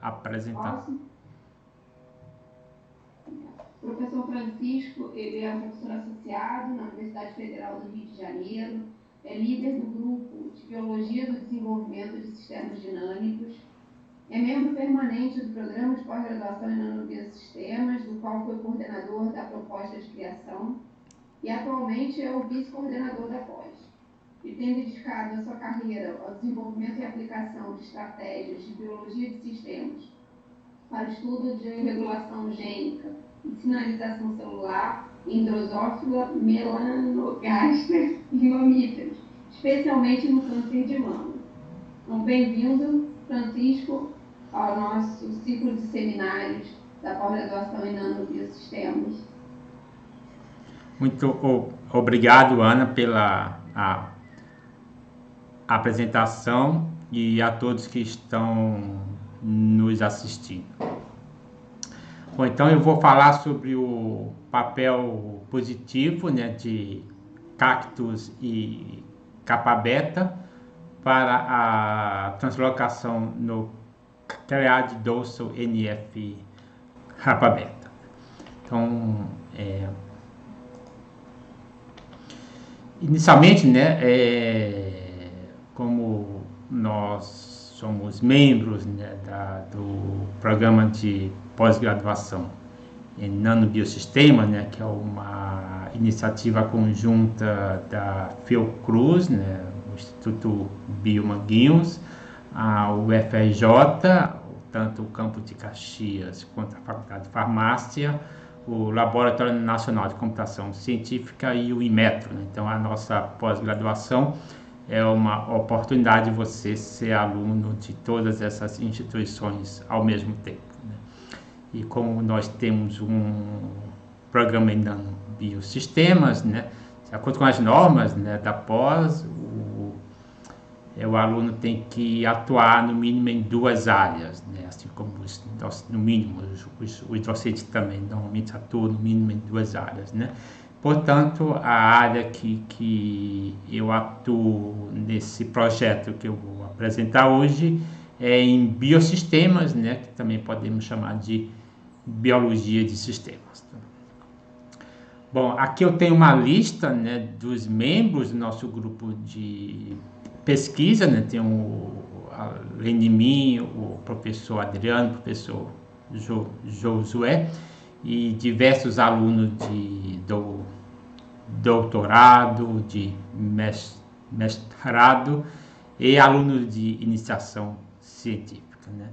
apresentar. O professor Francisco, ele é um professor associado na Universidade Federal do Rio de Janeiro, é líder do grupo de Biologia do Desenvolvimento de Sistemas Dinâmicos, é membro permanente do Programa de Pós-Graduação em Nanobiosistemas, do qual foi coordenador da proposta de criação, e atualmente é o vice-coordenador da pós. E tem dedicado a sua carreira ao desenvolvimento e aplicação de estratégias de biologia de sistemas para o estudo de regulação gênica e sinalização celular em drosófila, melanogaster e mamíferos, especialmente no câncer de mama. Então, bem-vindo, Francisco, ao nosso ciclo de seminários da pós-graduação em Nanobiosistemas. Muito obrigado, Ana, pela apresentação e a todos que estão nos assistindo. Bom, então eu vou falar sobre o papel positivo, né, de cactus e capa beta para a translocação no Clade dorsal NF capa beta. Então, inicialmente, né, como nós somos membros, né, do programa de pós-graduação em nanobiosistema, né, que é uma iniciativa conjunta da Fiocruz, né, o Instituto Biomanguinhos, a UFRJ, tanto o campo de Caxias quanto a Faculdade de Farmácia, o Laboratório Nacional de Computação Científica e o Inmetro, né? Então, a nossa pós-graduação é uma oportunidade de você ser aluno de todas essas instituições ao mesmo tempo, né? E como nós temos um programa em nanobiosistemas, né, de acordo com as normas, né, da pós, o aluno tem que atuar no mínimo em 2 áreas, né, assim como no mínimo os docentes também normalmente atuam no mínimo em 2 áreas, né. Portanto, a área que eu atuo nesse projeto que eu vou apresentar hoje é em biosistemas, né, que também podemos chamar de biologia de sistemas. Bom, aqui eu tenho uma lista, né, dos membros do nosso grupo de pesquisa, né, tem além de mim o professor Adriano, o professor Josué e diversos alunos do doutorado, de mestrado e alunos de iniciação científica, né.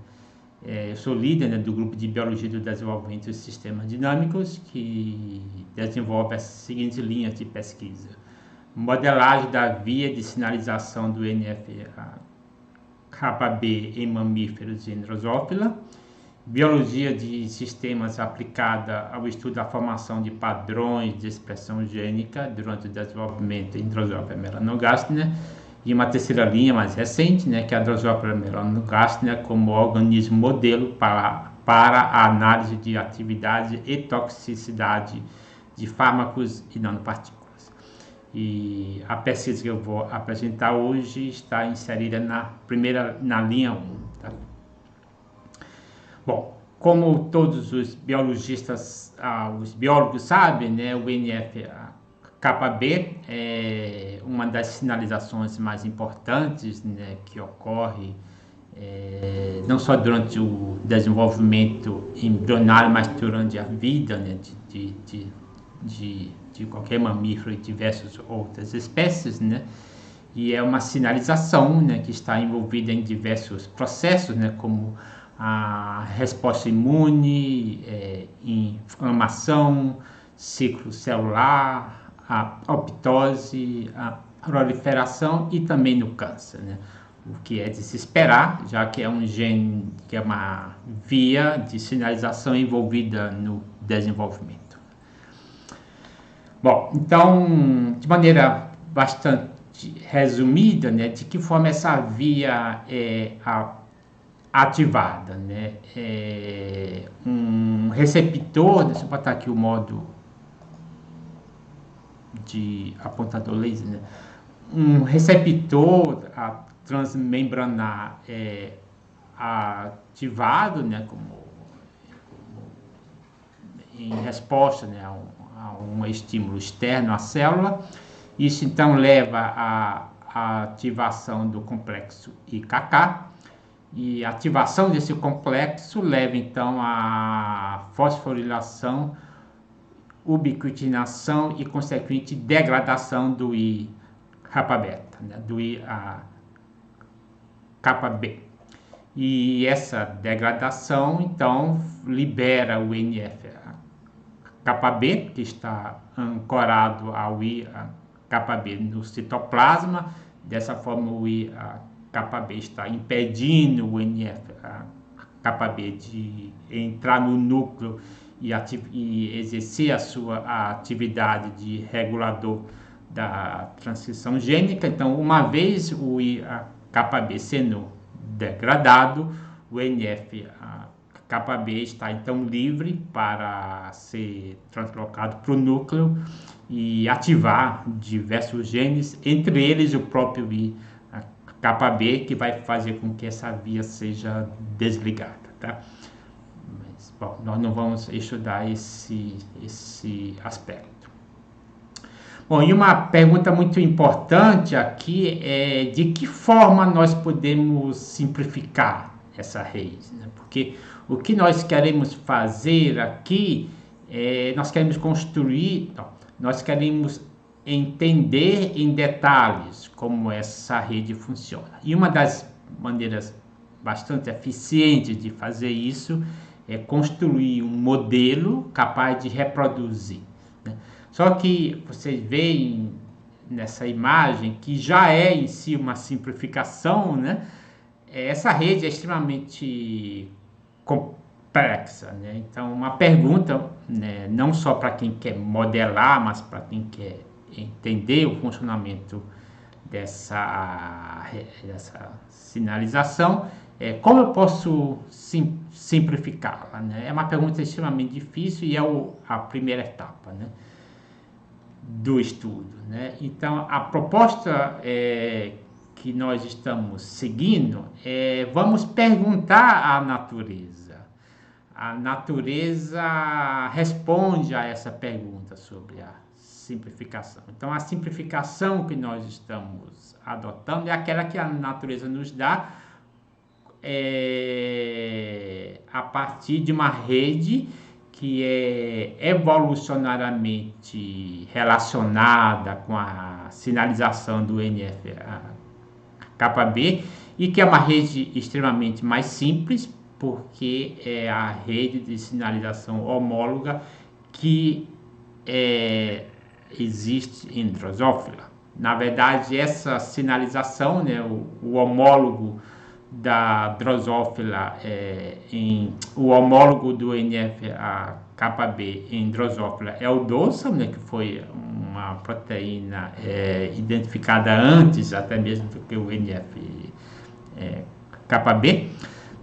Eu sou líder, né, do grupo de Biologia do Desenvolvimento de Sistemas Dinâmicos, que desenvolve as seguintes linhas de pesquisa: modelagem da via de sinalização do NF-κB em mamíferos e em drosófila, biologia de sistemas aplicada ao estudo da formação de padrões de expressão gênica durante o desenvolvimento em Drosophila melanogaster, e uma terceira linha mais recente, né, que é a Drosophila melanogaster como organismo modelo para a análise de atividade e toxicidade de fármacos e nanopartículas. E a pesquisa que eu vou apresentar hoje está inserida na linha 1. Tá? Bom, como todos os biologistas, os biólogos sabem, né, o NF-κB é uma das sinalizações mais importantes, né, que ocorre não só durante o desenvolvimento embrionário, mas durante a vida, né, de qualquer mamífero e diversas outras espécies, né? E é uma sinalização, né, que está envolvida em diversos processos, né, como a resposta imune, inflamação, ciclo celular, a apoptose, a proliferação e também no câncer, né? O que é de se esperar, já que é um gene, que é uma via de sinalização envolvida no desenvolvimento. Bom, então, de maneira bastante resumida, né, de que forma essa via é ativada, né? Um receptor, deixa eu botar aqui o modo de apontador laser, né? Um receptor transmembranar ativado, né, como em resposta, né, a um estímulo externo à célula. Isso então leva à ativação do complexo IKK, e a ativação desse complexo leva então à fosforilação, ubiquitinação e consequente degradação do IK-beta, né, do IKB. E essa degradação então libera o NF-κB, que está ancorado ao IKB no citoplasma. Dessa forma, o IKB está impedindo o NF-κB de entrar no núcleo e exercer a sua atividade de regulador da transição gênica. Então, uma vez o IKB sendo degradado, o NF-κB está então livre para ser translocado para o núcleo e ativar diversos genes, entre eles o próprio IKB, que vai fazer com que essa via seja desligada, tá? Mas, bom, nós não vamos estudar esse aspecto. Bom, e uma pergunta muito importante aqui é de que forma nós podemos simplificar essa rede, né? Porque o que nós queremos fazer aqui nós queremos construir, nós queremos entender em detalhes como essa rede funciona. E uma das maneiras bastante eficientes de fazer isso é construir um modelo capaz de reproduzir, né? Só que vocês veem nessa imagem que já é em si uma simplificação, né? Essa rede é extremamente complexa, né? Então, uma pergunta, né, não só para quem quer modelar, mas para quem quer entender o funcionamento dessa sinalização, como eu posso simplificá-la, né? É uma pergunta extremamente difícil e é a primeira etapa, né, do estudo, né? Então, a proposta que nós estamos seguindo vamos perguntar à natureza. A natureza responde a essa pergunta sobre a simplificação. Então, a simplificação que nós estamos adotando é aquela que a natureza nos dá a partir de uma rede que é evolucionariamente relacionada com a sinalização do NF-κB e que é uma rede extremamente mais simples, porque é a rede de sinalização homóloga que existe em Drosophila. Na verdade, essa sinalização, né, o homólogo da Drosophila, o homólogo do NF-κB em Drosophila é o DOSA, né, que foi uma proteína identificada antes até mesmo do que o NF-κB,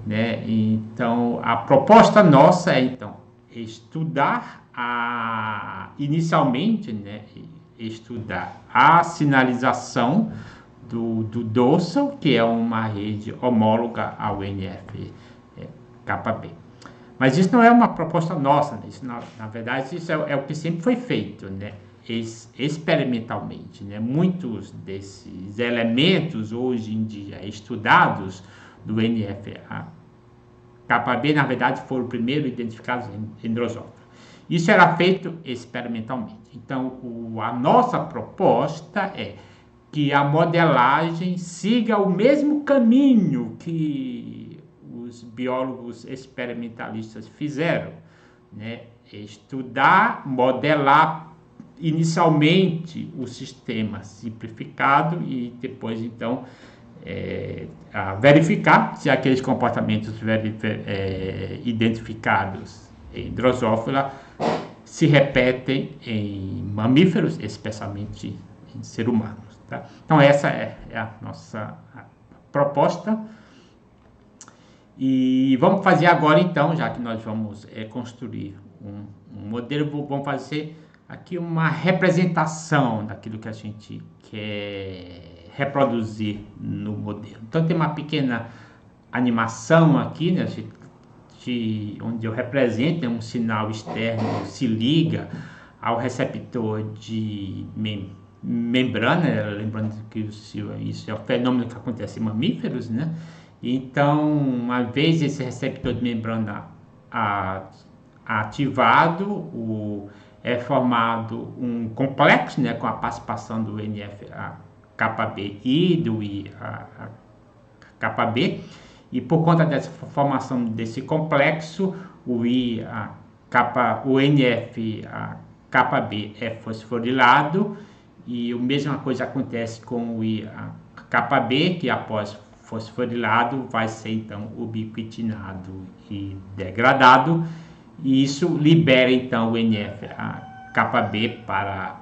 né? Então, a proposta nossa é então estudar inicialmente, né, estudar a sinalização do DOSA, que é uma rede homóloga ao NF-κB. Mas isso não é uma proposta nossa, né? Isso, na verdade, isso é o que sempre foi feito, né, experimentalmente, né? Muitos desses elementos hoje em dia estudados do NF-κB, na verdade, foram primeiro identificados em Drosophila. Isso era feito experimentalmente. Então, a nossa proposta é que a modelagem siga o mesmo caminho que os biólogos experimentalistas fizeram, né? Estudar, modelar inicialmente o sistema simplificado e depois, então, verificar se aqueles comportamentos identificados em Drosophila se repetem em mamíferos, especialmente em seres humanos, tá? Então, essa é a nossa proposta. E vamos fazer agora, então, já que nós vamos construir um modelo, vamos fazer aqui uma representação daquilo que a gente quer reproduzir no modelo. Então, tem uma pequena animação aqui, né, onde eu represento, né, um sinal externo se liga ao receptor de membrana, lembrando que isso é o fenômeno que acontece em mamíferos, né? Então, uma vez esse receptor de membrana ativado, é formado um complexo, né, com a participação do NF-κB e do I-κB, e por conta dessa formação desse complexo, o NF-κB é fosforilado, e a mesma coisa acontece com o I-κB, que após fosforilado vai ser então ubiquitinado e degradado, e isso libera então o NF-κB para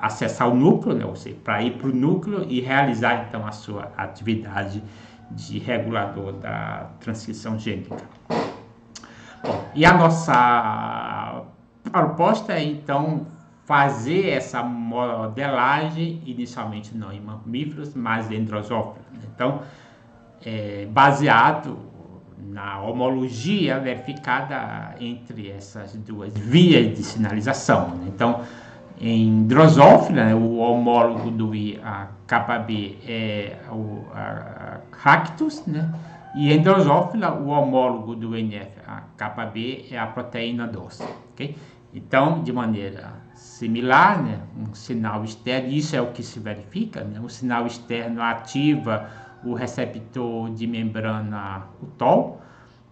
acessar o núcleo, né, ou seja, para ir para o núcleo e realizar então a sua atividade de regulador da transcrição gênica. Bom, e a nossa proposta é então fazer essa modelagem, inicialmente não em mamíferos, mas em drosófilos. Então, baseado na homologia verificada entre essas duas vias de sinalização. Então, em drosófila, né, o homólogo do I-κB é o cactus, né? E em drosófila, o homólogo do NF-κB é a proteína doce. Okay? Então, de maneira similar, né, um sinal externo, isso é o que se verifica, né? Um sinal externo ativa o receptor de membrana, o TOL,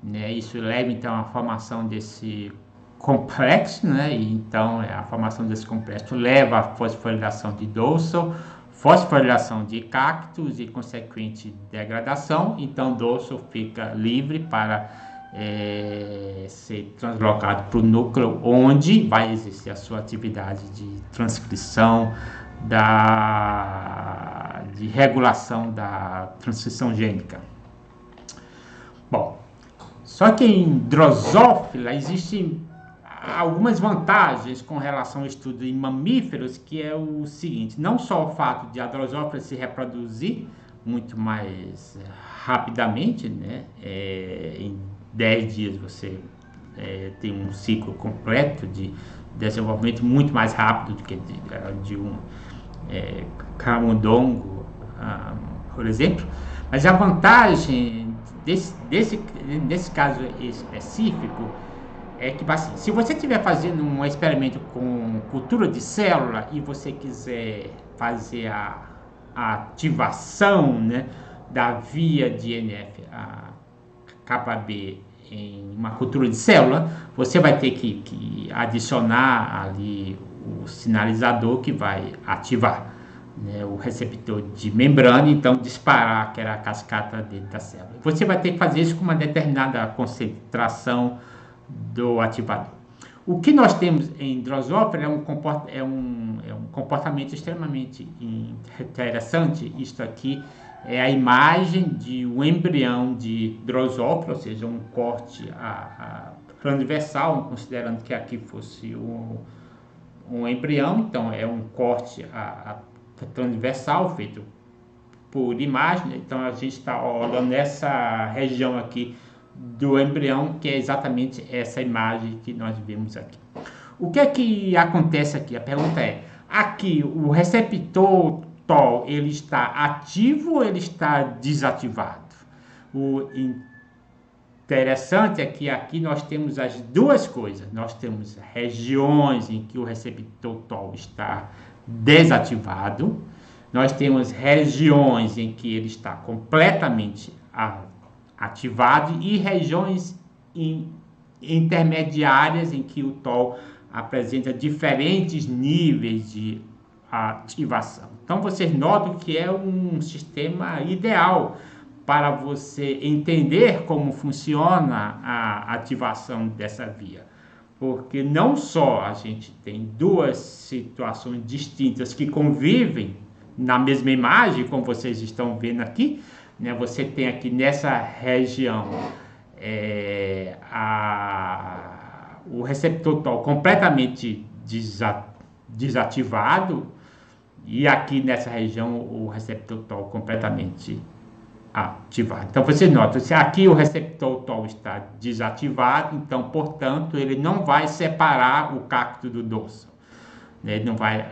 né? Isso leva então à formação desse complexo, né? E então a formação desse complexo leva à fosforilação de dorsal, fosforilação de cactus e consequente degradação. Então dorsal fica livre para ser translocado para o núcleo, onde vai exercer a sua atividade de transcrição, de regulação da transcrição gênica. Bom, só que em drosófila existem algumas vantagens com relação ao estudo em mamíferos, que é o seguinte: não só o fato de a drosófila se reproduzir muito mais rapidamente, né? Em 10 dias você tem um ciclo completo de desenvolvimento muito mais rápido do que de um camundongo, por exemplo. Mas a vantagem nesse caso específico é que, assim, se você estiver fazendo um experimento com cultura de célula e você quiser fazer a ativação, né, da via de NF-κB em uma cultura de célula, você vai ter que adicionar ali o sinalizador que vai ativar, né, o receptor de membrana, então disparar aquela cascata dentro da célula. Você vai ter que fazer isso com uma determinada concentração do ativador. O que nós temos em drosófila é um comportamento extremamente interessante. Isto aqui é a imagem de um embrião de drosófila, ou seja, um corte transversal, considerando que aqui fosse um embrião. Então é um corte transversal feito por imagem. Então a gente está olhando essa região aqui do embrião, que é exatamente essa imagem que nós vemos aqui. O que é que acontece aqui? A pergunta é: aqui o receptor TOL, ele está ativo ou ele está desativado? O interessante é que aqui nós temos as duas coisas. Nós temos regiões em que o receptor TOL está desativado, nós temos regiões em que ele está completamente ativado e regiões intermediárias em que o TOL apresenta diferentes níveis de ativação. Então vocês notam que é um sistema ideal para você entender como funciona a ativação dessa via, porque não só a gente tem duas situações distintas que convivem na mesma imagem, como vocês estão vendo aqui, né? Você tem aqui nessa região o receptor TOL completamente desativado, e aqui nessa região o receptor TOL completamente ativado. Então, você nota, se aqui o receptor TOL está desativado, então, portanto, ele não vai separar o cacto do dorsal, né? Ele não vai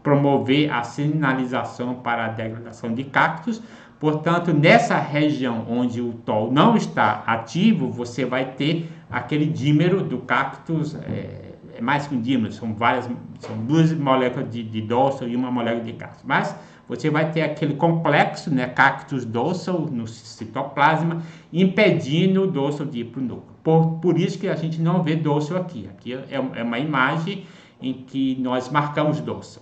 promover a sinalização para a degradação de cactos. Portanto, nessa região onde o TOL não está ativo, você vai ter aquele dímero do cactus, é mais que um dímero, são duas moléculas de dorsal e uma molécula de cactus. Mas você vai ter aquele complexo, né, cactus dorsal no citoplasma, impedindo o dorsal de ir para o núcleo. Por isso que a gente não vê dorsal aqui. Aqui é uma imagem em que nós marcamos dorsal.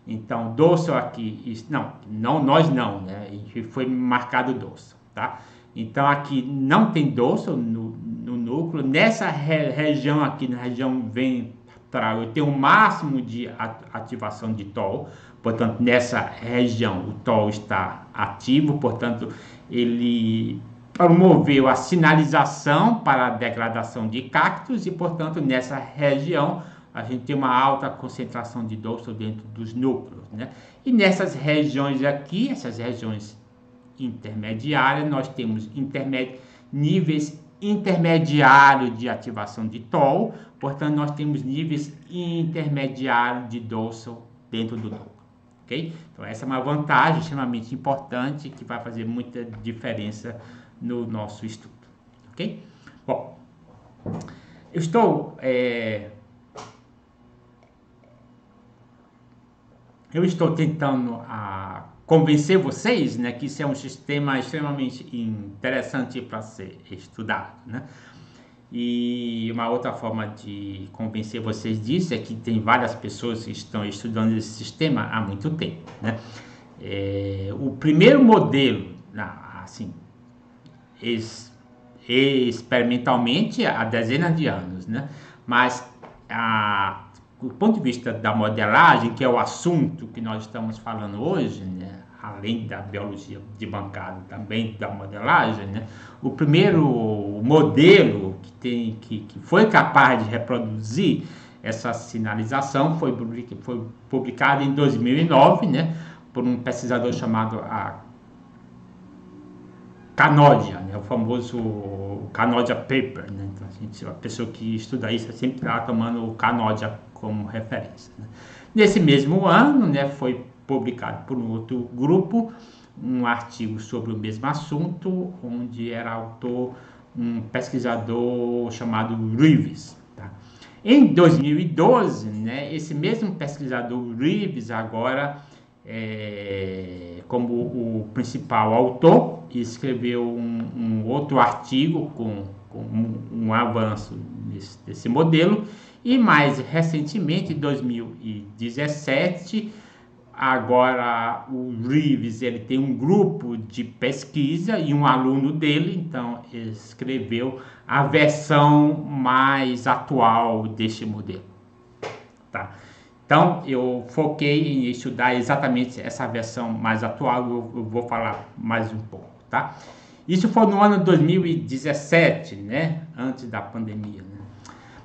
Então, dorsal aqui, não, nós não, né? E foi marcado dorsal, tá? Então, aqui não tem dorsal no núcleo. Nessa região aqui, na região ventral, eu tenho um máximo de ativação de TOL. Portanto, nessa região, o TOL está ativo. Portanto, ele promoveu a sinalização para a degradação de cactos. E, portanto, nessa região, a gente tem uma alta concentração de dorsal dentro dos núcleos, né? E nessas regiões aqui, essas regiões intermediárias, nós temos níveis intermediários de ativação de TOL, portanto, nós temos níveis intermediários de dorsal dentro do núcleo, ok? Então, essa é uma vantagem extremamente importante que vai fazer muita diferença no nosso estudo, ok? Bom, eu estou tentando convencer vocês, né, que isso é um sistema extremamente interessante para ser estudado, né? E uma outra forma de convencer vocês disso é que tem várias pessoas que estão estudando esse sistema há muito tempo, né? O primeiro modelo, assim, experimentalmente há dezenas de anos, né? Mas do ponto de vista da modelagem, que é o assunto que nós estamos falando hoje, né, além da biologia de bancada, também da modelagem, né, o primeiro modelo que foi capaz de reproduzir essa sinalização foi publicado em 2009, né, por um pesquisador chamado Kanodia, né, o famoso Kanodia Paper, né? Então, a pessoa que estuda isso sempre está tomando o Kanodia como referência, né? Nesse mesmo ano, né, foi publicado por um outro grupo um artigo sobre o mesmo assunto, onde era autor um pesquisador chamado Reeves, tá? Em 2012, né, esse mesmo pesquisador Reeves, agora como o principal autor, escreveu um outro artigo com um avanço desse modelo. E mais recentemente, em 2017, agora o Reeves ele tem um grupo de pesquisa e um aluno dele, então escreveu a versão mais atual deste modelo, tá? Então, eu foquei em estudar exatamente essa versão mais atual, eu vou falar mais um pouco, tá? Isso foi no ano 2017, né? Antes da pandemia, né?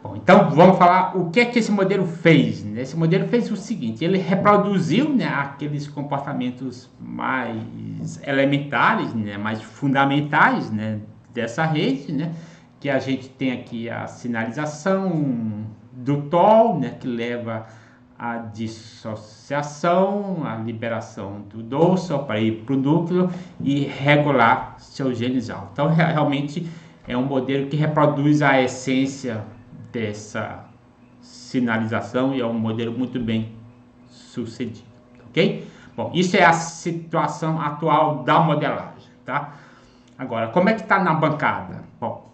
Bom, então vamos falar o que é que esse modelo fez, né? Esse modelo fez o seguinte, ele reproduziu, né, aqueles comportamentos mais elementares, né, mais fundamentais, né, dessa rede, né? Que a gente tem aqui a sinalização do TOL, né, que leva a dissociação, a liberação do dorsal para ir para o núcleo e regular seu genisal. Então, realmente é um modelo que reproduz a essência dessa sinalização e é um modelo muito bem sucedido, ok? Bom, isso é a situação atual da modelagem, tá? Agora, como é que está na bancada? Bom,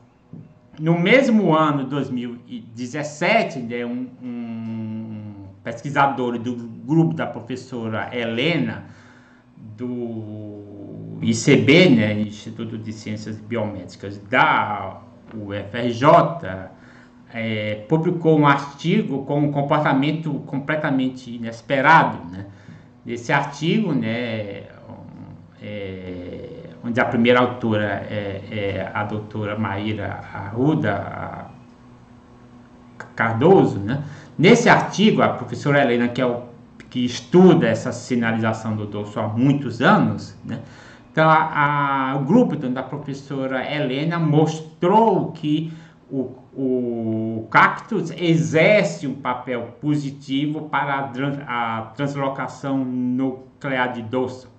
no mesmo ano, 2017, né, um pesquisador do grupo da professora Helena, do ICB, né, Instituto de Ciências Biomédicas da UFRJ, publicou um artigo com um comportamento completamente inesperado, né? Nesse artigo, né, onde a primeira autora é a doutora Maíra Arruda Cardoso, né? Nesse artigo, a professora Helena, que que estuda essa sinalização do dorso há muitos anos, né? Então, o grupo da professora Helena mostrou que o cactus exerce um papel positivo para a translocação nuclear de dorso.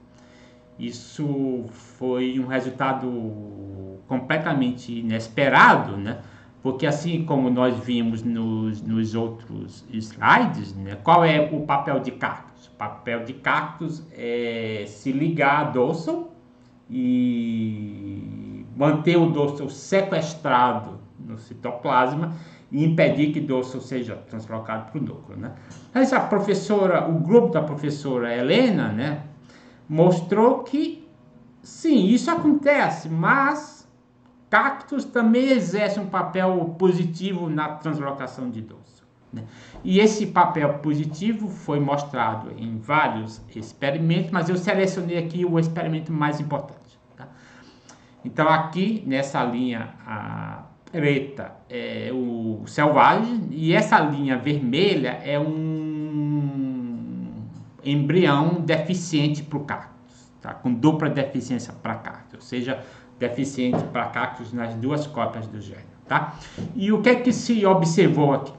Isso foi um resultado completamente inesperado, né? Porque assim como nós vimos nos outros slides, né? Qual é o papel de cactus? O papel de cactus é se ligar a dorso e manter o dorso sequestrado no citoplasma e impedir que o dorso seja translocado para o núcleo, né? Mas o grupo da professora Helena, né, mostrou que sim, isso acontece, mas cactus também exerce um papel positivo na translocação de dorso, né? E esse papel positivo foi mostrado em vários experimentos, mas eu selecionei aqui o experimento mais importante, tá? Então aqui nessa linha preta é o selvagem e essa linha vermelha é um embrião deficiente para o cactus, tá? Com dupla deficiência para cactus, ou seja, deficiente para cactus nas duas cópias do gene, tá? E o que é que se observou aqui?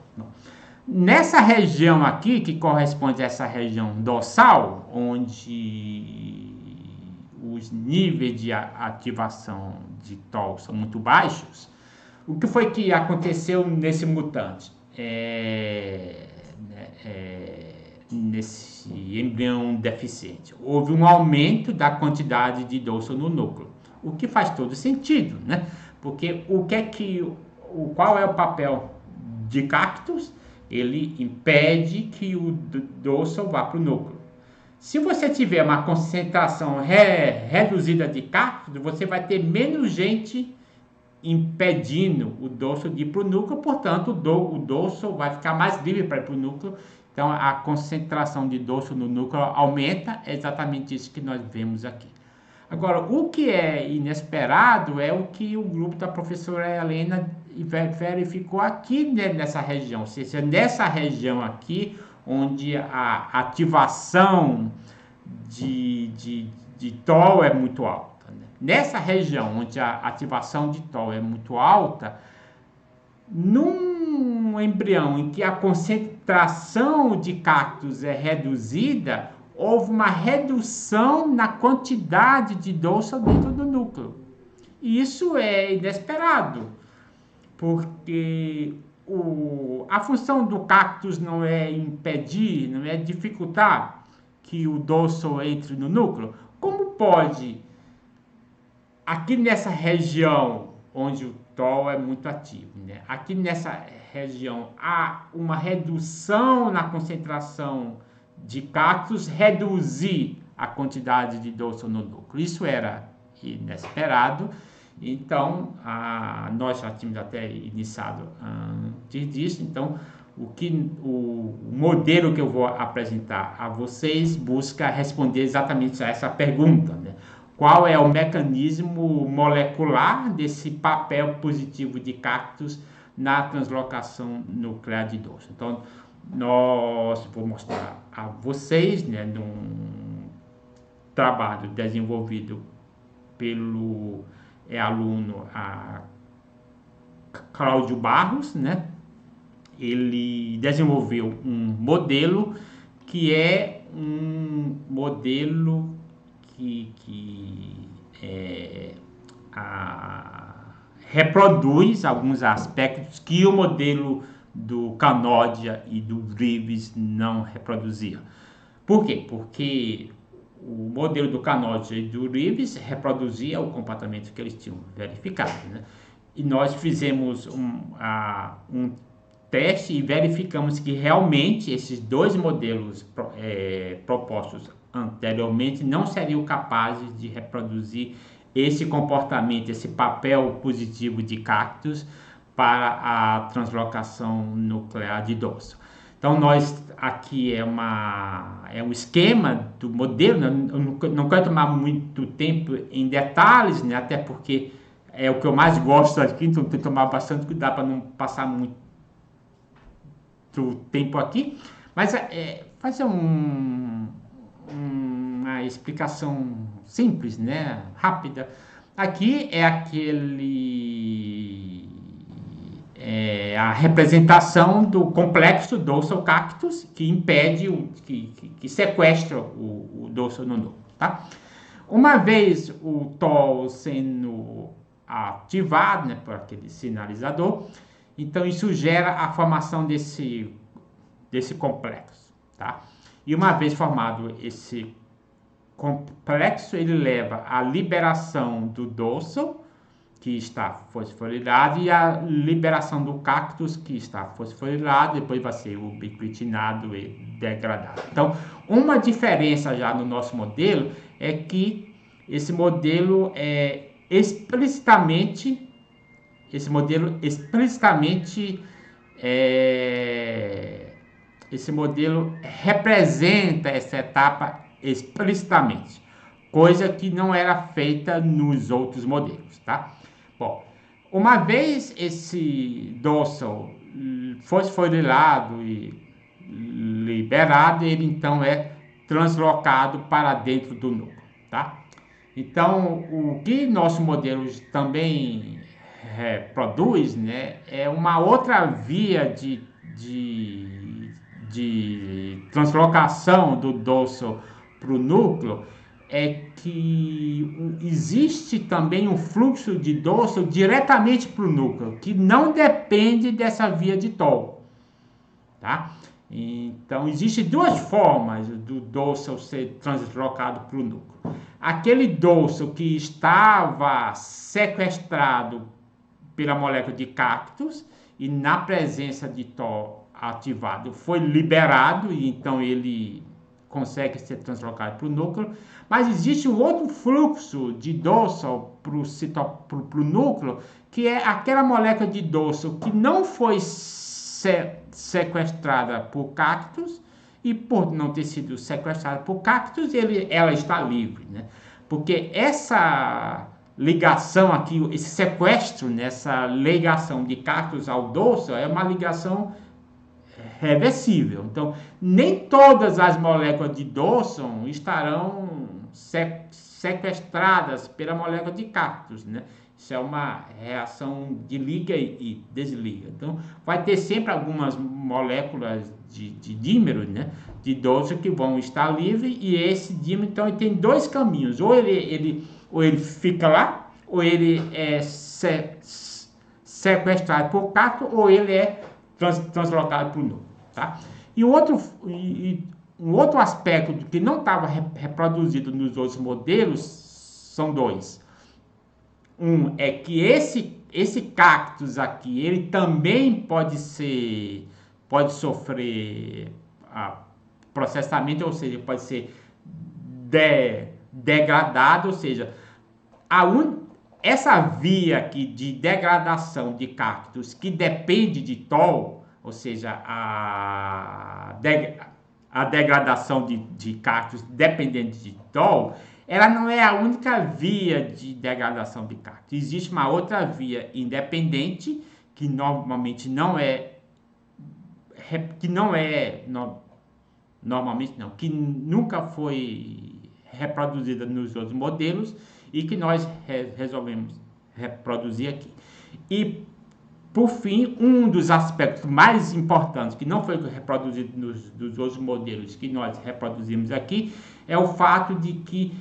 Nessa região aqui, que corresponde a essa região dorsal, onde os níveis de ativação de TOL são muito baixos, o que foi que aconteceu nesse mutante? Nesse embrião deficiente? Houve um aumento da quantidade de dorso no núcleo, o que faz todo sentido, né? Porque qual é o papel de cactus? Ele impede que o dorso vá para o núcleo. Se você tiver uma concentração reduzida de cactus, você vai ter menos gente impedindo o dorso de ir para o núcleo, portanto, o dorso vai ficar mais livre para ir para o núcleo. Então, a concentração de dorso no núcleo aumenta, é exatamente isso que nós vemos aqui. Agora, o que é inesperado é o que o grupo da professora Helena verificou aqui nessa região, ou seja, nessa região aqui, onde a ativação de TOL é muito alta, né? Nessa região onde a ativação de TOL é muito alta, num embrião em que a concentração de cactus é reduzida, houve uma redução na quantidade de dorso dentro do núcleo. E isso é inesperado, porque a função do cactus não é impedir, não é dificultar que o dorso entre no núcleo. Como pode, aqui nessa região onde o TOL é muito ativo, né? Aqui nessa região há uma redução na concentração de cactus reduzir a quantidade de dorso no núcleo? Isso era inesperado. Então, nós já tínhamos até iniciado antes disso. Então, o modelo que eu vou apresentar a vocês busca responder exatamente a essa pergunta, né? Qual é o mecanismo molecular desse papel positivo de cactus na translocação nuclear de dorso? Então, vou mostrar a vocês, né, num trabalho desenvolvido pelo aluno Cláudio Barros, né? Ele desenvolveu um modelo que é um modelo que reproduz alguns aspectos que o modelo do Canodia e do Reeves não reproduzia. Por quê? Porque o modelo do Canodia e do Reeves reproduzia o comportamento que eles tinham verificado, né? E nós fizemos um teste e verificamos que realmente esses dois modelos propostos anteriormente não seriam capazes de reproduzir esse comportamento, esse papel positivo de cactus para a translocação nuclear de dorso. Então, aqui é um esquema do modelo, né? Eu não quero tomar muito tempo em detalhes, né? Até porque é o que eu mais gosto aqui, então tem que tomar bastante cuidado para não passar muito tempo aqui. Mas fazer uma explicação simples, né, rápida. Aqui é a representação do complexo dorsal-cactus que impede, que sequestra o dorso no núcleo, tá? Uma vez o TOL sendo ativado, né, por aquele sinalizador, então isso gera a formação desse complexo, tá? E uma vez formado esse complexo, ele leva à liberação do dorso, que está fosforilado, e a liberação do cactus, que está fosforilado, depois vai ser ubiquitinado e degradado. Então, uma diferença já no nosso modelo é que esse modelo explicitamente representa essa etapa explicitamente, coisa que não era feita nos outros modelos, tá? Bom, uma vez esse dorsal fosforilado e liberado, ele então é translocado para dentro do núcleo, tá? Então, o que nosso modelo também produz, né, é uma outra via de translocação do dorso para o núcleo, é que existe também um fluxo de dorso diretamente para o núcleo, que não depende dessa via de TOL, tá? Então, existem duas formas do dorso ser translocado para o núcleo. Aquele dorso que estava sequestrado pela molécula de cactus e na presença de TOL ativado foi liberado e então ele consegue ser translocado para o núcleo, mas existe um outro fluxo de dorso para o núcleo, que é aquela molécula de dorso que não foi sequestrada por cactus, e por não ter sido sequestrada por cactus, ela está livre, né? Porque essa ligação aqui, esse sequestro, essa ligação de cactus ao dorso é uma ligação reversível. Então, nem todas as moléculas de dorso estarão sequestradas pela molécula de cactus, né? Isso é uma reação de liga e desliga. Então, vai ter sempre algumas moléculas de dímero, né, de dorso que vão estar livres, e esse dímero, então, ele tem dois caminhos. Ou ele fica lá, ou ele é sequestrado por cactus, ou ele é translocado para o núcleo, tá? E um outro aspecto que não estava reproduzido nos outros modelos são dois. Um é que esse cactus aqui, ele também pode sofrer processamento, ou seja, pode ser degradado, ou seja, essa via aqui de degradação de cactus que depende de TOL, ou seja, a degradação de cactus dependente de TOL, ela não é a única via de degradação de cactus. Existe uma outra via independente, que normalmente que nunca foi reproduzida nos outros modelos e que nós resolvemos reproduzir aqui. E, por fim, um dos aspectos mais importantes que não foi reproduzido nos outros modelos que nós reproduzimos aqui é o fato de que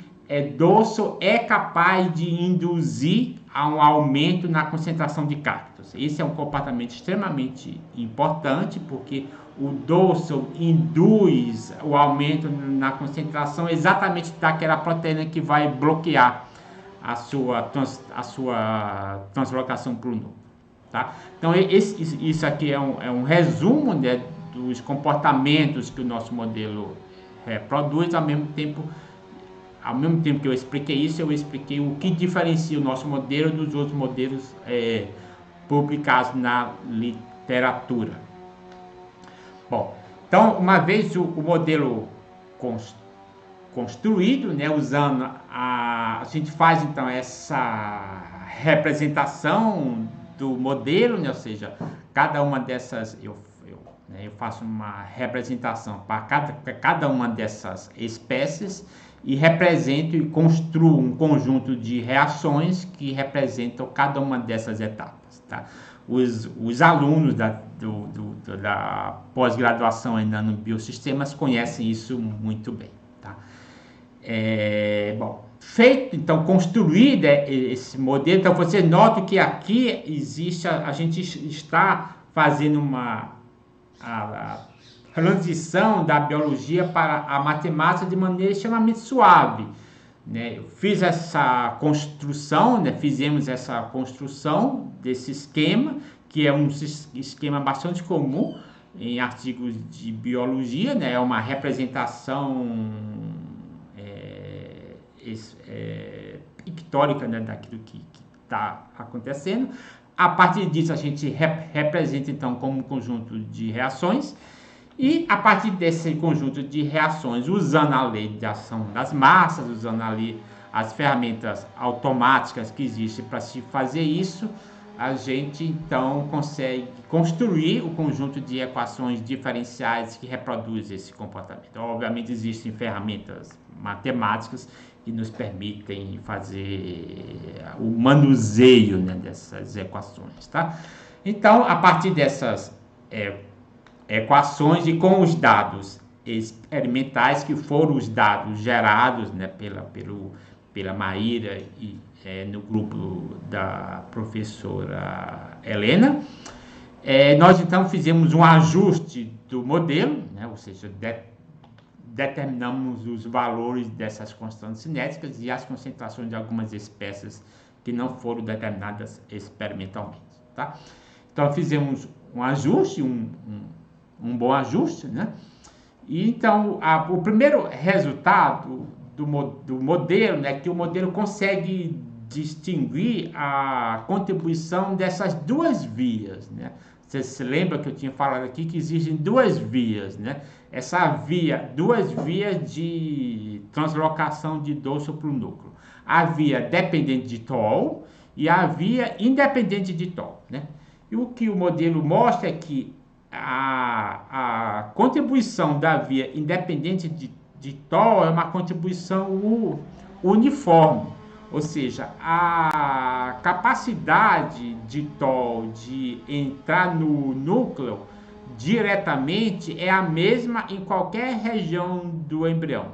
dorso é capaz de induzir a um aumento na concentração de cactus. Esse é um comportamento extremamente importante, porque o dorso induz o aumento na concentração exatamente daquela proteína que vai bloquear a sua translocação para o núcleo, tá? Então, isso aqui é um resumo, né, dos comportamentos que o nosso modelo reproduz. Ao mesmo tempo que eu expliquei isso, eu expliquei o que diferencia o nosso modelo dos outros modelos publicados na literatura. Bom, então, uma vez o modelo construído, né, usando a gente faz então essa representação do modelo, né, ou seja, cada uma dessas eu né? Eu faço uma representação para cada uma dessas espécies e represento e construo um conjunto de reações que representam cada uma dessas etapas, tá? Os alunos da pós-graduação em nanobiosistemas conhecem isso muito bem, tá? Bom, feito, então, construído esse modelo, então você nota que aqui existe, a gente está fazendo a transição da biologia para a matemática de maneira extremamente suave, né? Eu fiz essa construção, né? Fizemos essa construção desse esquema, que é um esquema bastante comum em artigos de biologia, né? É uma representação pictórica, né? Daquilo que está acontecendo. A partir disso, a gente representa, então, como um conjunto de reações. E a partir desse conjunto de reações, usando a lei de ação das massas, usando ali as ferramentas automáticas que existem para se fazer isso, a gente então consegue construir o conjunto de equações diferenciais que reproduz esse comportamento. Obviamente existem ferramentas matemáticas que nos permitem fazer o manuseio, né, dessas equações, tá? Então, a partir dessas equações e com os dados experimentais, que foram os dados gerados, né, pela Maíra e no grupo da professora Helena, nós então fizemos um ajuste do modelo, né, ou seja, determinamos os valores dessas constantes cinéticas e as concentrações de algumas espécies que não foram determinadas experimentalmente, tá? Então fizemos um ajuste, um bom ajuste, né? E então o primeiro resultado do modelo, né, que o modelo consegue distinguir a contribuição dessas duas vias, né? Você se lembra que eu tinha falado aqui que existem duas vias, né? Duas vias de translocação de dorso para o núcleo. A via dependente de TOL e a via independente de TOL, né? E o que o modelo mostra é que a contribuição da via independente de TOL é uma contribuição uniforme, ou seja, a capacidade de TOL de entrar no núcleo diretamente é a mesma em qualquer região do embrião.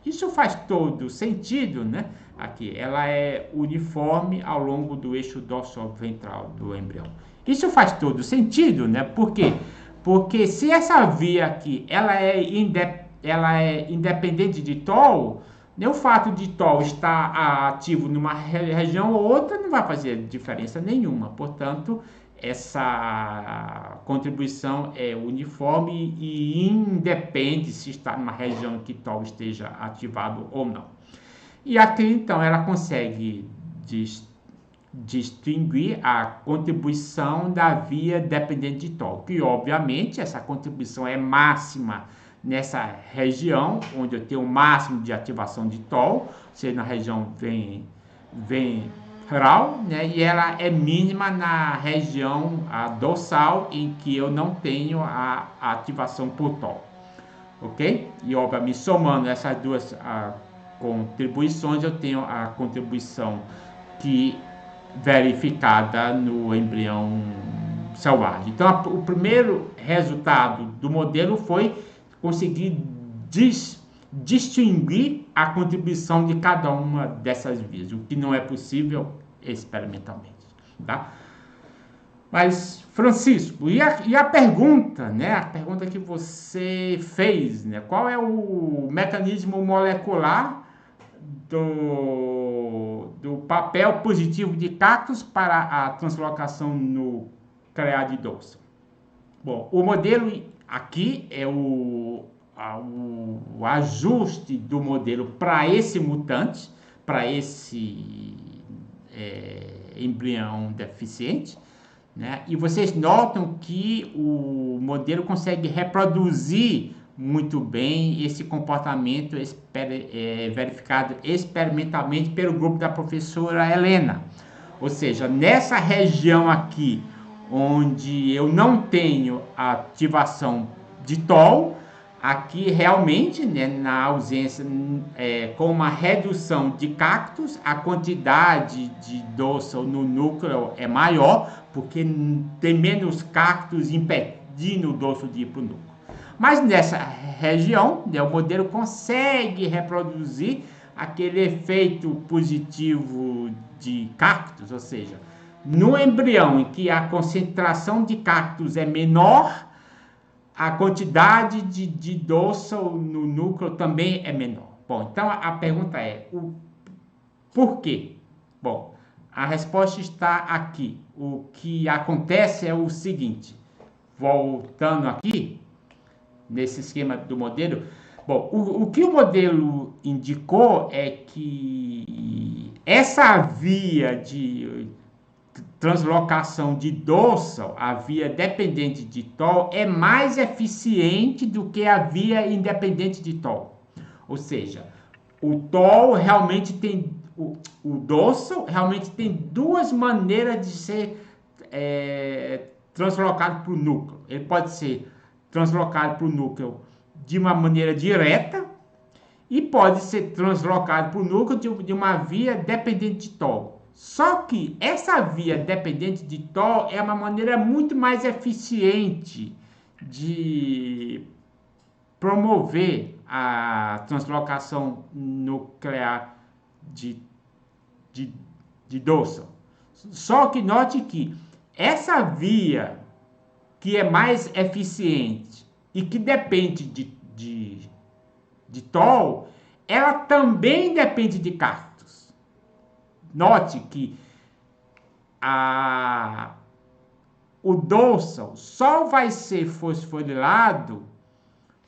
Isso faz todo sentido, né? Aqui, ela é uniforme ao longo do eixo dorsoventral do embrião. Isso faz todo sentido, né? Por quê? Porque se essa via aqui ela é independente de TOL, o fato de TOL estar ativo numa região ou outra não vai fazer diferença nenhuma. Portanto, essa contribuição é uniforme e independe se está numa região que TOL esteja ativado ou não. E aqui, então, ela consegue distinguir a contribuição da via dependente de TOL, que obviamente essa contribuição é máxima nessa região, onde eu tenho o máximo de ativação de TOL, seja na região ventral, né, e ela é mínima na região dorsal, em que eu não tenho a ativação por TOL, ok? E obviamente somando essas duas contribuições, eu tenho a contribuição verificada no embrião selvagem. Então, o primeiro resultado do modelo foi conseguir distinguir a contribuição de cada uma dessas vias, o que não é possível experimentalmente, tá? Mas, Francisco, e a pergunta, né? A pergunta que você fez, né? Qual é o mecanismo molecular do papel positivo de cactos para a translocação nuclear de dorso? Bom, o modelo aqui é o ajuste do modelo para esse mutante, para esse embrião deficiente, né? E vocês notam que o modelo consegue reproduzir muito bem esse comportamento verificado experimentalmente pelo grupo da professora Helena. Ou seja, nessa região aqui, onde eu não tenho ativação de TOL, aqui realmente, né, na ausência, com uma redução de cactos, a quantidade de dorsal no núcleo é maior, porque tem menos cactos impedindo o dorsal de ir para o núcleo. Mas nessa região, né, o modelo consegue reproduzir aquele efeito positivo de cactos, ou seja, no embrião em que a concentração de cactos é menor, a quantidade de dorsal no núcleo também é menor. Bom, então a pergunta é, por quê? Bom, a resposta está aqui. O que acontece é o seguinte, voltando aqui, nesse esquema do modelo, bom, o que o modelo indicou é que essa via de translocação de dorsal, a via dependente de TOL, é mais eficiente do que a via independente de TOL. Ou seja, o TOL realmente tem, o dorsal realmente tem duas maneiras de ser translocado para o núcleo. Ele pode ser translocado para o núcleo de uma maneira direta e pode ser translocado para o núcleo de uma via dependente de TOL. Só que essa via dependente de TOL é uma maneira muito mais eficiente de promover a translocação nuclear de dorsal. Só que note que essa via que é mais eficiente e que depende de TOL, ela também depende de cactos. Note que o dorsal só vai ser fosforilado,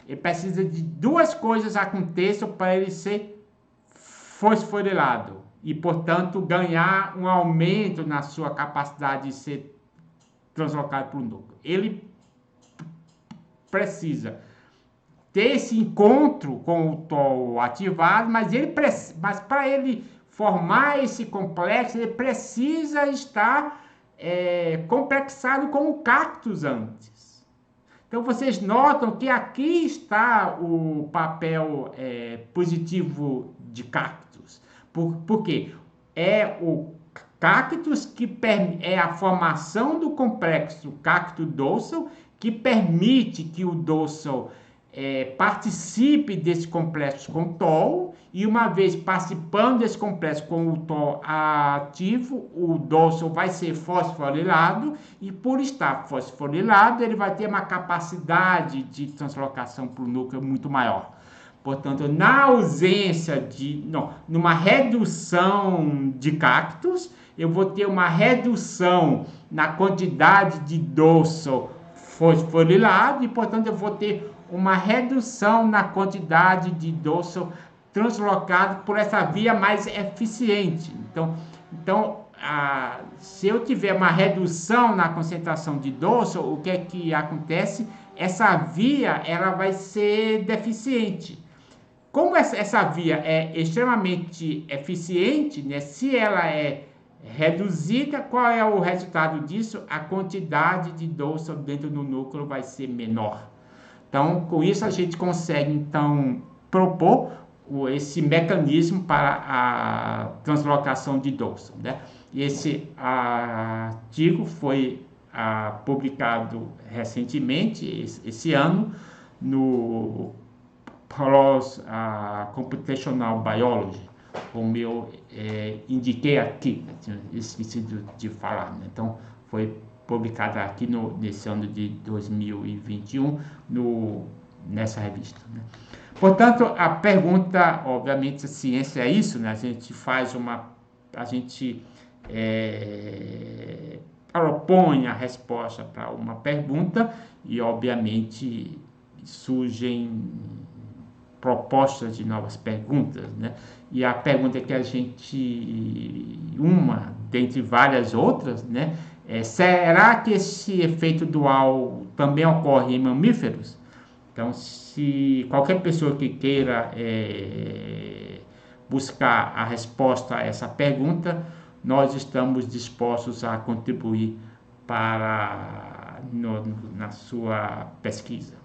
ele precisa de duas coisas aconteçam para ele ser fosforilado e, portanto, ganhar um aumento na sua capacidade de ser translocado para o núcleo. Ele precisa ter esse encontro com o TOL ativado, mas para ele formar esse complexo, ele precisa estar complexado com o cactus antes. Então, vocês notam que aqui está o papel positivo de cactus. Por quê? É o cactus que é a formação do complexo cacto-dorsal que permite que o dorsal participe desse complexo com TOL, e uma vez participando desse complexo com o TOL ativo, o dorsal vai ser fosforilado, e por estar fosforilado, ele vai ter uma capacidade de translocação para o núcleo muito maior. Portanto, na ausência numa redução de cactos, eu vou ter uma redução na quantidade de dorsal fosforilado, e, portanto, eu vou ter uma redução na quantidade de dorsal translocado por essa via mais eficiente. Então, se eu tiver uma redução na concentração de dorsal, o que é que acontece? Essa via ela vai ser deficiente. Como essa via é extremamente eficiente, né? Se ela é reduzida, qual é o resultado disso? A quantidade de dorsal dentro do núcleo vai ser menor. Então, com isso, a gente consegue, então, propor esse mecanismo para a translocação de dorsal, né? E esse artigo foi publicado recentemente, esse ano, no PLOS Computational Biology, como eu indiquei aqui, né? Tinha esquecido de falar, né? Então, foi publicada aqui nesse ano de 2021, nessa revista, né? Portanto, a pergunta, obviamente, a ciência é isso, né? A gente propõe a resposta para uma pergunta e, obviamente, surgem propostas de novas perguntas, né? E a pergunta que a gente, uma dentre várias outras, né? Será que esse efeito dual também ocorre em mamíferos? Então, se qualquer pessoa que queira buscar a resposta a essa pergunta, nós estamos dispostos a contribuir na sua pesquisa.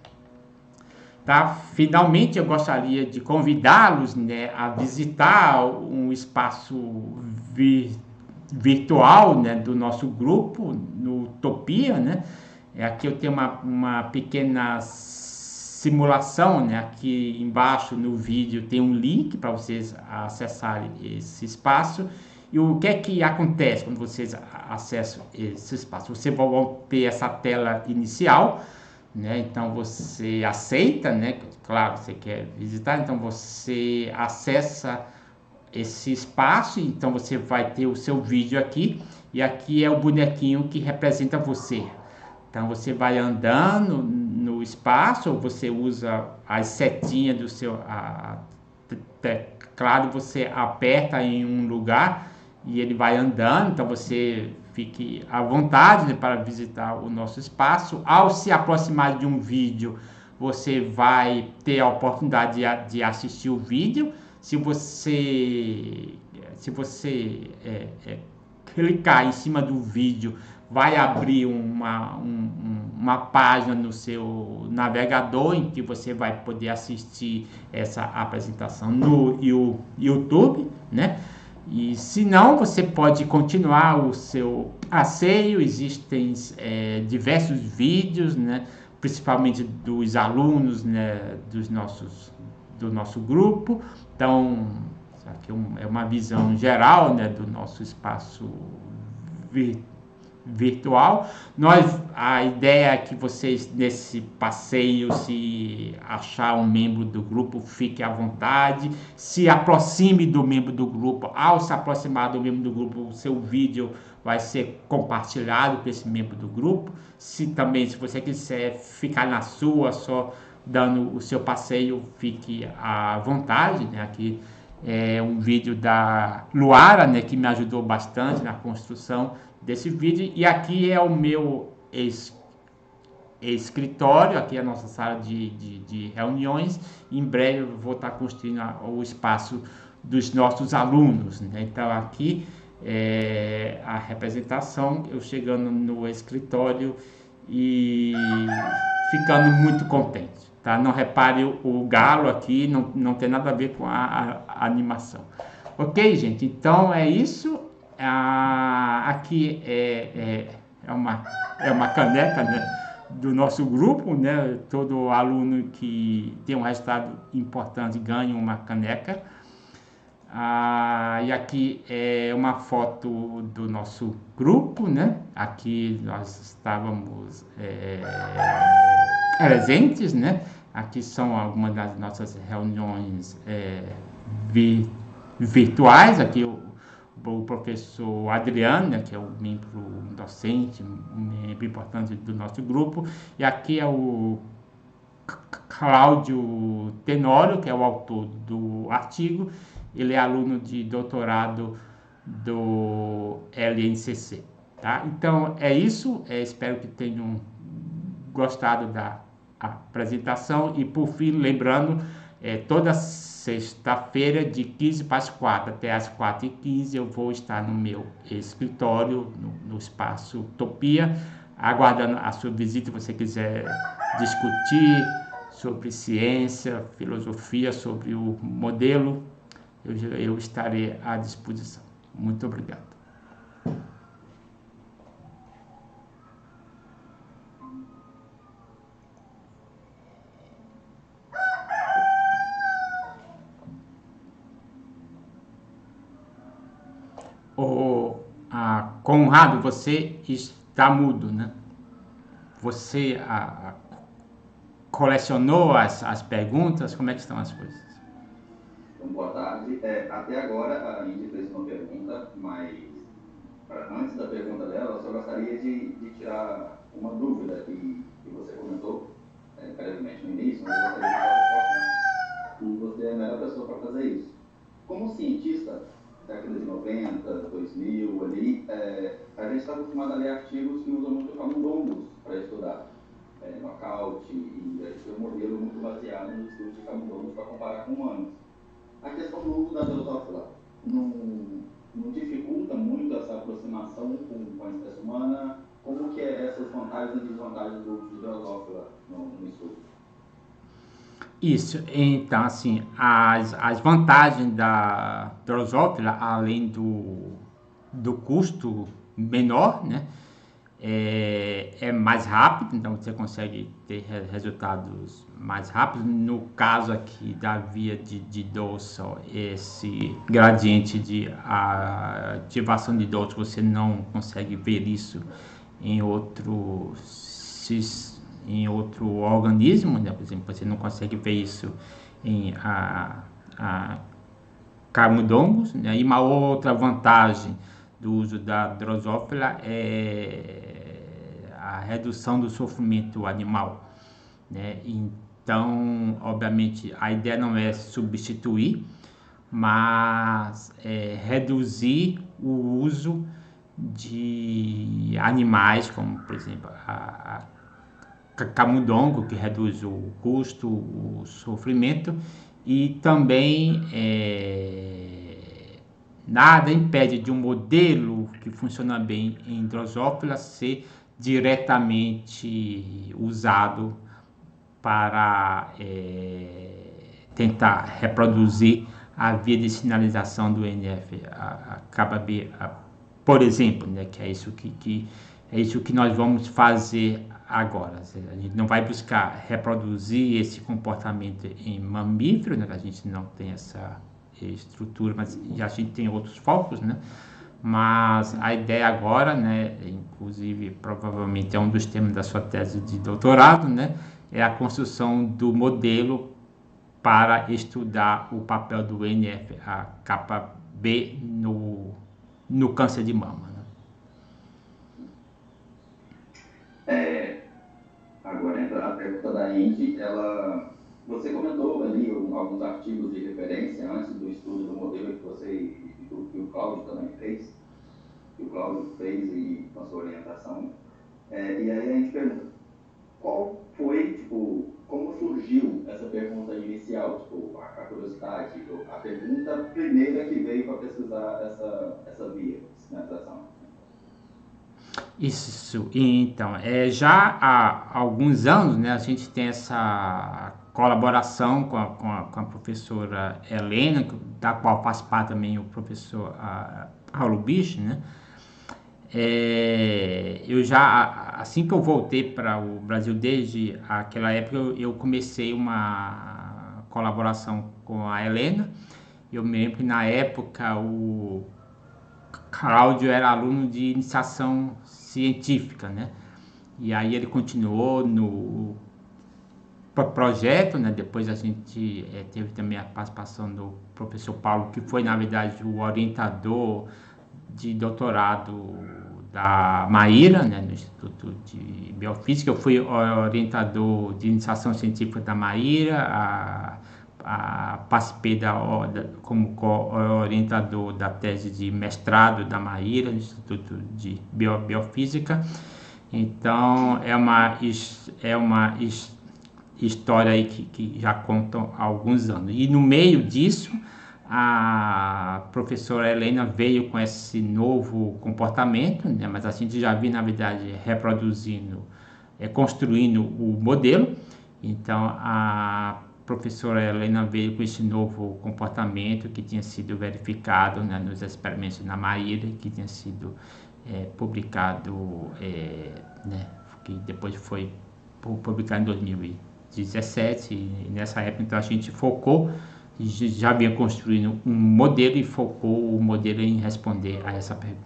Tá? Finalmente, eu gostaria de convidá-los, né, a visitar um espaço virtual, né, do nosso grupo, no Utopia, né? Aqui eu tenho uma pequena simulação, né? Aqui embaixo no vídeo tem um link para vocês acessarem esse espaço. E o que é que acontece quando vocês acessam esse espaço? Vocês vão ter essa tela inicial, né? Então você aceita, né? Claro, você quer visitar, então você acessa esse espaço, então você vai ter o seu vídeo aqui, e aqui é o bonequinho que representa você. Então você vai andando no espaço, ou você usa as setinhas do seu teclado, você aperta em um lugar e ele vai andando, então você fique à vontade, né, para visitar o nosso espaço. Ao se aproximar de um vídeo, você vai ter a oportunidade de assistir o vídeo. Se você clicar em cima do vídeo, vai abrir uma página no seu navegador em que você vai poder assistir essa apresentação no YouTube, né? E se não, você pode continuar o seu passeio. Existem diversos vídeos, né? Principalmente dos alunos, né? Do nosso grupo. Então, isso aqui é uma visão geral, né, do nosso espaço virtual. A ideia é que vocês, nesse passeio, se achar um membro do grupo, fique à vontade, se aproxime do membro do grupo. Ao se aproximar do membro do grupo, o seu vídeo vai ser compartilhado para esse membro do grupo. Se você quiser ficar na sua, só dando o seu passeio, fique à vontade, né? Aqui é um vídeo da Luara, né, que me ajudou bastante na construção desse vídeo. E aqui é o meu escritório, aqui é a nossa sala de reuniões. Em breve eu vou estar construindo o espaço dos nossos alunos, né? Então aqui é a representação, eu chegando no escritório e ficando muito contente. Tá? Não repare o galo aqui, não tem nada a ver com a animação. Ok, gente? Então é isso. Aqui é uma caneca, né, do nosso grupo, né? Todo aluno que tem um resultado importante ganha uma caneca. E aqui é uma foto do nosso grupo, né? Aqui nós estávamos presentes, né? Aqui são algumas das nossas reuniões virtuais. Aqui o professor Adriano, né, que é um membro docente, um membro importante do nosso grupo. E aqui é o Cláudio Tenório, que é o autor do artigo. Ele é aluno de doutorado do LNCC. Tá? Então é isso. Espero que tenham gostado da apresentação. E por fim, lembrando, toda sexta-feira, de 15 para as 4 até as 4h15, eu vou estar no meu escritório, no espaço Utopia, aguardando a sua visita. Se você quiser discutir sobre ciência, filosofia, sobre o modelo, eu estarei à disposição. Muito obrigado. Conrado, você está mudo, né? Você colecionou as perguntas? Como é que estão as coisas? Então, boa tarde. Até agora a Índia fez uma pergunta, mas antes da pergunta dela, eu só gostaria de tirar uma dúvida que você comentou brevemente no início, mas eu gostaria de dar a resposta, e você é a melhor pessoa para fazer isso. Como cientista, década de 90, 2000, ali, a gente está acostumado a ler artigos que usam muito camundongos para estudar. Knockout, e a gente tem um modelo muito baseado no estudo de camundongos para comparar com humanos. A questão do uso da drosófila não dificulta muito essa aproximação com a espécie humana? como que é essas vantagens e desvantagens do uso de drosófila no estudo? Isso, então, assim, as vantagens da drosófila, além do custo menor, né, é mais rápido, então você consegue ter resultados mais rápidos. No caso aqui da via de Dawson, esse gradiente de ativação de Dawson, você não consegue ver isso em outro organismo, né? Por exemplo, você não consegue ver isso em camundongos, né? E uma outra vantagem do uso da drosófila é a redução do sofrimento animal, né? Então, obviamente, a ideia não é substituir, mas reduzir o uso de animais, como, por exemplo, a camundongo, que reduz o custo, o sofrimento, e também nada impede de um modelo que funciona bem em drosófila ser diretamente usado para tentar reproduzir a via de sinalização do NF, a KBB, por exemplo, né, que é isso que nós vamos fazer agora. A gente não vai buscar reproduzir esse comportamento em mamífero, né, a gente não tem essa estrutura, mas a gente tem outros focos, né? Mas a ideia agora, né, inclusive provavelmente é um dos temas da sua tese de doutorado, né, é a construção do modelo para estudar o papel do NF-κB no câncer de mama. Né? Agora entra a pergunta da Andy. Você comentou ali alguns artigos de referência antes do estudo do modelo que o Cláudio também fez, que o Cláudio fez e com a sua orientação. E aí a gente pergunta, qual foi, como surgiu essa pergunta inicial, a curiosidade, a pergunta primeira que veio para pesquisar essa via de sinalização? Isso, então, já há alguns anos, né, a gente tem essa colaboração com a professora Helena, da qual faz parte também o professor Paulo Bicho, né? Eu já, assim que eu voltei para o Brasil, desde aquela época, eu comecei uma colaboração com a Helena. Eu me lembro que na época o Cláudio era aluno de iniciação científica, né? E aí ele continuou no projeto, né? Depois a gente teve também a participação do professor Paulo, que foi, na verdade, o orientador de doutorado da Maíra, né, no Instituto de Biofísica. Eu fui orientador de iniciação científica da Maíra, participei como orientador da tese de mestrado da Maíra, no Instituto de Biofísica. Então, é uma história aí que já contam há alguns anos. E no meio disso, a professora Helena veio com esse novo comportamento, né? Mas a gente já viu, na verdade, reproduzindo, construindo o modelo. Então, a professora Helena veio com esse novo comportamento que tinha sido verificado, né, nos experimentos na Maíra, que tinha sido publicado, né, que depois foi publicado em 2017, e nessa época então a gente focou, já vinha construindo um modelo e focou o modelo em responder a essa pergunta.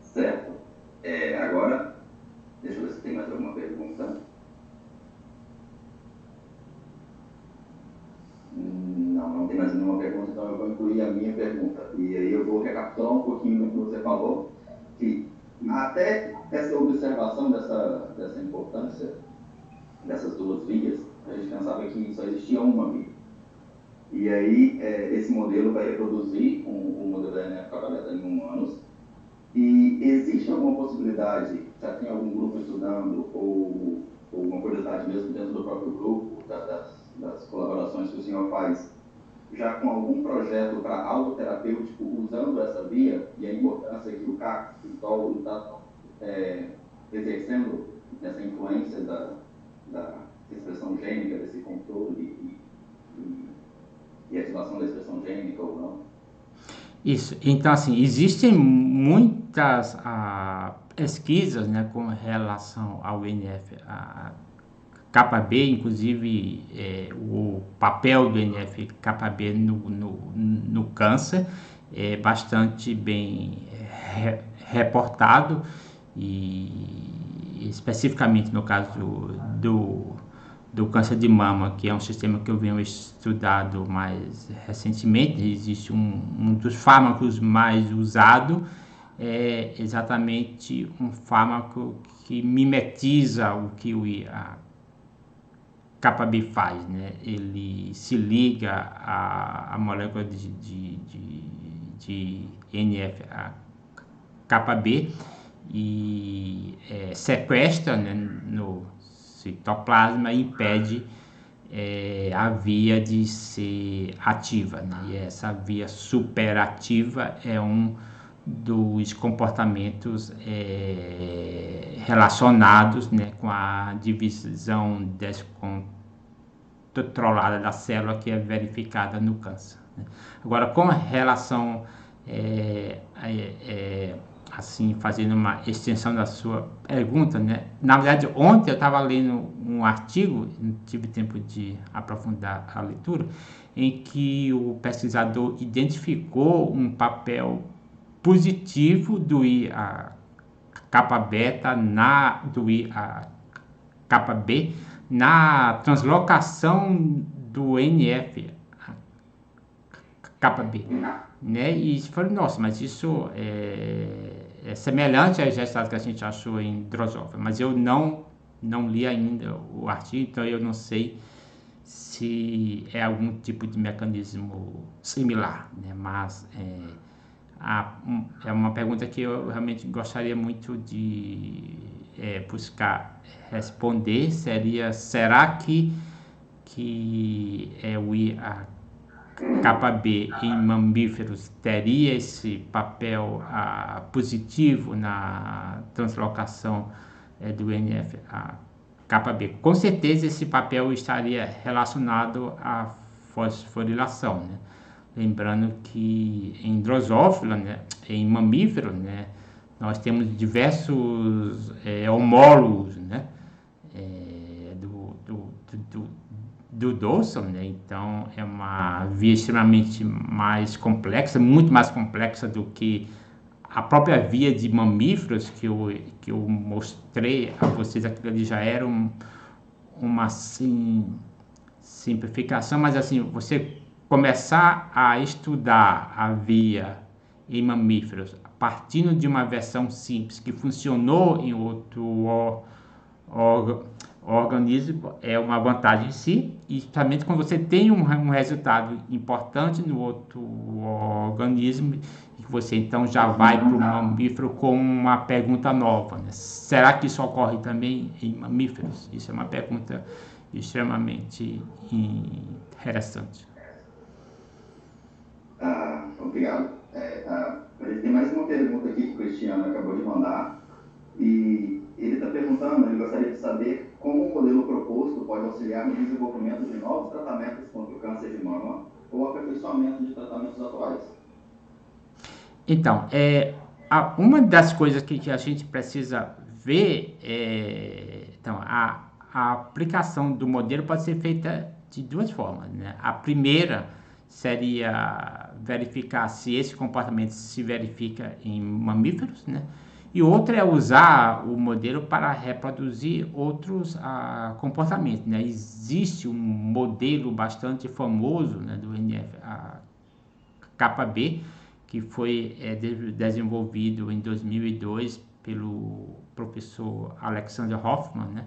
Certo. Agora, deixa eu ver se tem mais alguma pergunta. Não tem mais nenhuma pergunta, então eu vou incluir a minha pergunta. E aí eu vou recapitular um pouquinho do que você falou, que até essa observação dessa importância dessas duas vias, a gente pensava que só existia uma via. E aí esse modelo vai reproduzir um modelo da NF-κB em humanos. E existe alguma possibilidade, já tem algum grupo estudando, ou uma curiosidade mesmo dentro do próprio grupo, das colaborações que o senhor faz, já com algum projeto para autoterapêutico usando essa via e a importância que o CAC-Tol está exercendo essa influência da expressão gênica, desse controle e ativação da expressão gênica ou não? Isso. Então, assim, existem muitas pesquisas, né, com relação ao NF-κB, inclusive o papel do NF-κB no câncer é bastante bem reportado, e especificamente no caso do câncer de mama, que é um sistema que eu venho estudado mais recentemente. Existe um dos fármacos mais usado, é exatamente um fármaco que mimetiza o que a κB faz, né? Ele se liga à molécula de NF-κB e sequestra, né, no citoplasma e impede a via de ser ativa, né? E essa via superativa é um dos comportamentos relacionados, né, com a divisão descontrolada da célula, que é verificada no câncer, né? Agora, com relação assim, fazendo uma extensão da sua pergunta, né? Na verdade, ontem eu estava lendo um artigo, não tive tempo de aprofundar a leitura, em que o pesquisador identificou um papel positivo do κ-beta do κB na translocação do NF-κB, né? E falei, nossa, mas isso é semelhante aos resultados que a gente achou em Drosophila, mas eu não li ainda o artigo, então eu não sei se é algum tipo de mecanismo similar, né? Mas é uma pergunta que eu realmente gostaria muito de buscar responder. Será que o κB em mamíferos teria esse papel positivo na translocação do NF-κB? Com certeza esse papel estaria relacionado à fosforilação, né? Lembrando que em Drosophila, né, em mamífero, né, nós temos diversos homólogos, né, do dorsal, né? Então é uma via extremamente mais complexa, muito mais complexa do que a própria via de mamíferos que eu mostrei a vocês. Aquilo ali já era uma simplificação, mas assim, você começar a estudar a via em mamíferos partindo de uma versão simples que funcionou em outro organismo é uma vantagem em si, e especialmente quando você tem um resultado importante no outro organismo, e você então já vai para o mamífero com uma pergunta nova, né? Será que isso ocorre também em mamíferos? Isso é uma pergunta extremamente interessante. Obrigado. Tem mais uma pergunta aqui que o Cristiano acabou de mandar, e ele está perguntando, ele gostaria de saber como o modelo proposto pode auxiliar no desenvolvimento de novos tratamentos contra o câncer de mama ou aperfeiçoamento de tratamentos atuais. Então, uma das coisas que a gente precisa ver então, a aplicação do modelo pode ser feita de duas formas, né? A primeira seria verificar se esse comportamento se verifica em mamíferos, né? E outra é usar o modelo para reproduzir outros comportamentos, né? Existe um modelo bastante famoso, né, do NF-κB, que foi desenvolvido em 2002 pelo professor Alexander Hoffman, né?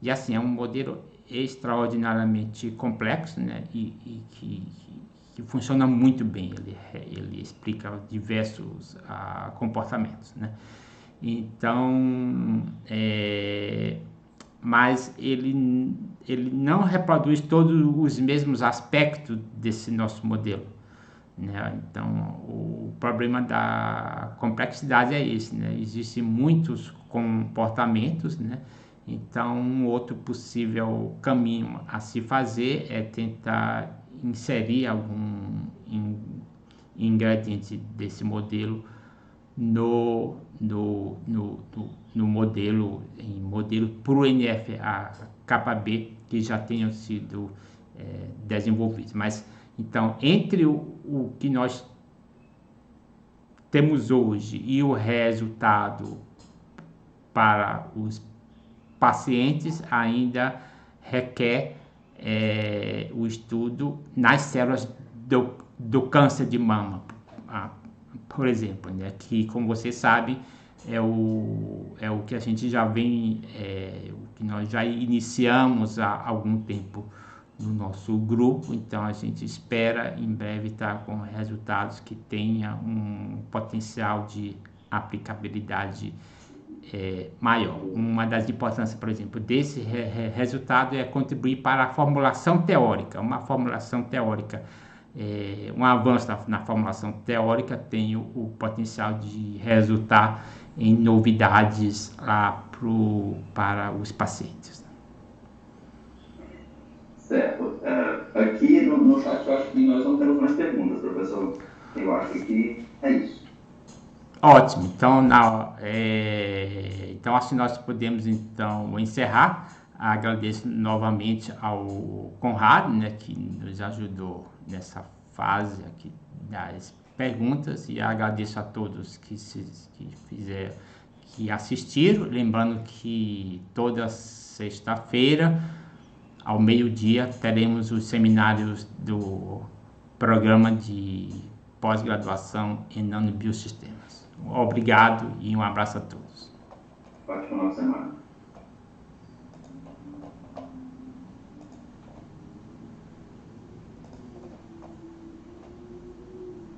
E assim, é um modelo extraordinariamente complexo, né? E que funciona muito bem. Ele explica diversos comportamentos, né? Então, mas ele não reproduz todos os mesmos aspectos desse nosso modelo, né? Então, o problema da complexidade é esse, né? Existem muitos comportamentos, né? Então, um outro possível caminho a se fazer é tentar inserir algum ingrediente desse modelo no modelo para o NFA-KB que já tenham sido desenvolvidos. Mas, então, entre o que nós temos hoje e o resultado para os pacientes, ainda requer o estudo nas células do câncer de mama, por exemplo, né? Que, como você sabe, é o que a gente já vem, o que nós já iniciamos há algum tempo no nosso grupo. Então, a gente espera em breve estar com resultados que tenham um potencial de aplicabilidade maior. Uma das importâncias, por exemplo, desse resultado é contribuir para a formulação teórica. Uma formulação teórica, um avanço na formulação teórica tem o potencial de resultar em novidades para os pacientes. Certo. Aqui no chat eu acho que nós não temos mais perguntas, professor. Eu acho que é isso. Ótimo. Então, então assim nós podemos então encerrar. Agradeço novamente ao Conrado, né, que nos ajudou nessa fase aqui das perguntas, e agradeço a todos que assistiram. Lembrando que toda sexta-feira, ao meio-dia, teremos os seminários do programa de pós-graduação em nanobiossistemas. Obrigado e um abraço a todos. Ótima semana.